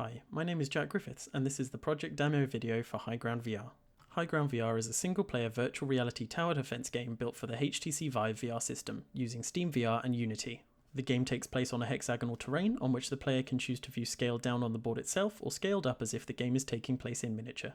Hi, my name is Jack Griffiths and this is the project demo video for High Ground VR. High Ground VR is a single-player virtual reality tower defense game built for the HTC Vive VR system, using SteamVR and Unity. The game takes place on a hexagonal terrain on which the player can choose to view scaled down on the board itself or scaled up as if the game is taking place in miniature.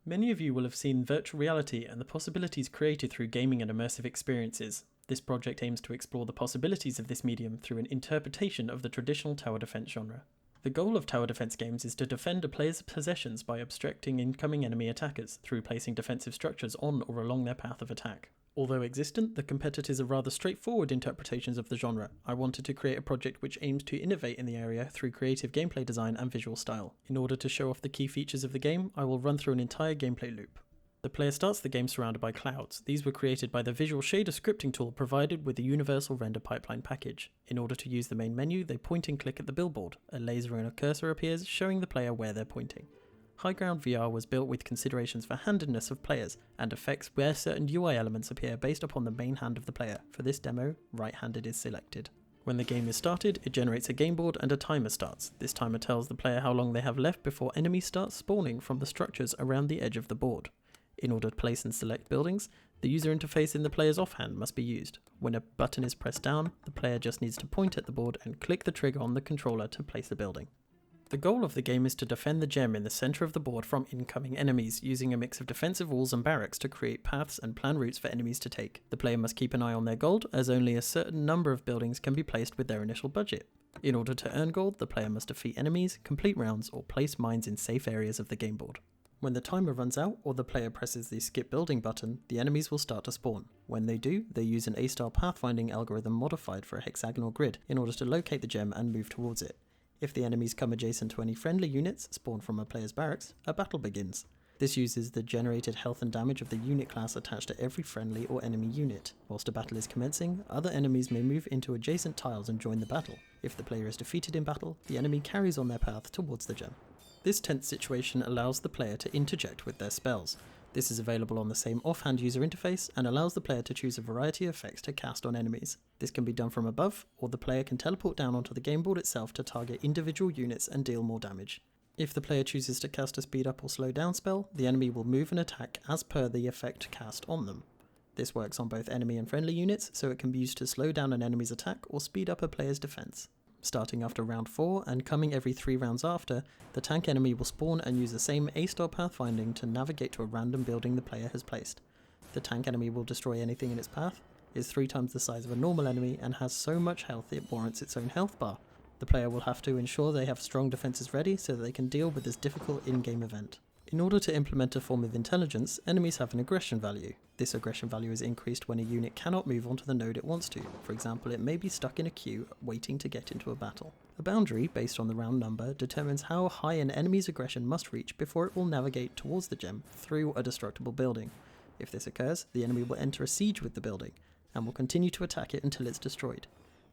Many of you will have seen virtual reality and the possibilities created through gaming and immersive experiences. This project aims to explore the possibilities of this medium through an interpretation of the traditional tower defense genre. The goal of tower defense games is to defend a player's possessions by obstructing incoming enemy attackers through placing defensive structures on or along their path of attack. Although existent, the competitors are rather straightforward interpretations of the genre. I wanted to create a project which aims to innovate in the area through creative gameplay design and visual style. In order to show off the key features of the game, I will run through an entire gameplay loop. The player starts the game surrounded by clouds. These were created by the Visual Shader scripting tool provided with the Universal Render Pipeline package. In order to use the main menu, they point and click at the billboard. A laser and a cursor appears, showing the player where they're pointing. High Ground VR was built with considerations for handedness of players, and effects where certain UI elements appear based upon the main hand of the player. For this demo, right-handed is selected. When the game is started, it generates a game board and a timer starts. This timer tells the player how long they have left before enemies start spawning from the structures around the edge of the board. In order to place and select buildings, the user interface in the player's offhand must be used. When a button is pressed down, the player just needs to point at the board and click the trigger on the controller to place the building. The goal of the game is to defend the gem in the center of the board from incoming enemies, using a mix of defensive walls and barracks to create paths and plan routes for enemies to take. The player must keep an eye on their gold, as only a certain number of buildings can be placed with their initial budget. In order to earn gold, the player must defeat enemies, complete rounds, or place mines in safe areas of the game board. When the timer runs out or the player presses the skip building button, the enemies will start to spawn. When they do, they use an A-style pathfinding algorithm modified for a hexagonal grid in order to locate the gem and move towards it. If the enemies come adjacent to any friendly units spawned from a player's barracks, a battle begins. This uses the generated health and damage of the unit class attached to every friendly or enemy unit. Whilst a battle is commencing, other enemies may move into adjacent tiles and join the battle. If the player is defeated in battle, the enemy carries on their path towards the gem. This tense situation allows the player to interject with their spells. This is available on the same offhand user interface and allows the player to choose a variety of effects to cast on enemies. This can be done from above, or the player can teleport down onto the game board itself to target individual units and deal more damage. If the player chooses to cast a speed up or slow down spell, the enemy will move and attack as per the effect cast on them. This works on both enemy and friendly units, so it can be used to slow down an enemy's attack or speed up a player's defense. Starting after round 4 and coming every 3 rounds after, the tank enemy will spawn and use the same A-style pathfinding to navigate to a random building the player has placed. The tank enemy will destroy anything in its path, is 3 times the size of a normal enemy, and has so much health it warrants its own health bar. The player will have to ensure they have strong defenses ready so that they can deal with this difficult in-game event. In order to implement a form of intelligence, enemies have an aggression value. This aggression value is increased when a unit cannot move onto the node it wants to. For example, it may be stuck in a queue waiting to get into a battle. A boundary, based on the round number, determines how high an enemy's aggression must reach before it will navigate towards the gem through a destructible building. If this occurs, the enemy will enter a siege with the building, and will continue to attack it until it's destroyed.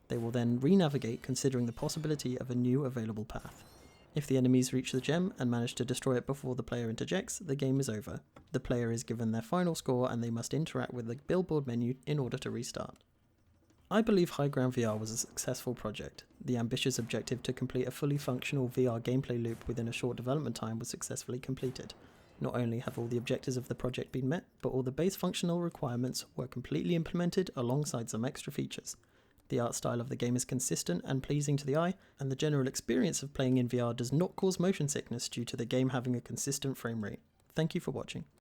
They will then re-navigate, considering the possibility of a new available path. If the enemies reach the gem and manage to destroy it before the player interjects, the game is over. The player is given their final score and they must interact with the billboard menu in order to restart. I believe High Ground VR was a successful project. The ambitious objective to complete a fully functional VR gameplay loop within a short development time was successfully completed. Not only have all the objectives of the project been met, but all the base functional requirements were completely implemented alongside some extra features. The art style of the game is consistent and pleasing to the eye, and the general experience of playing in VR does not cause motion sickness due to the game having a consistent frame rate. Thank you for watching.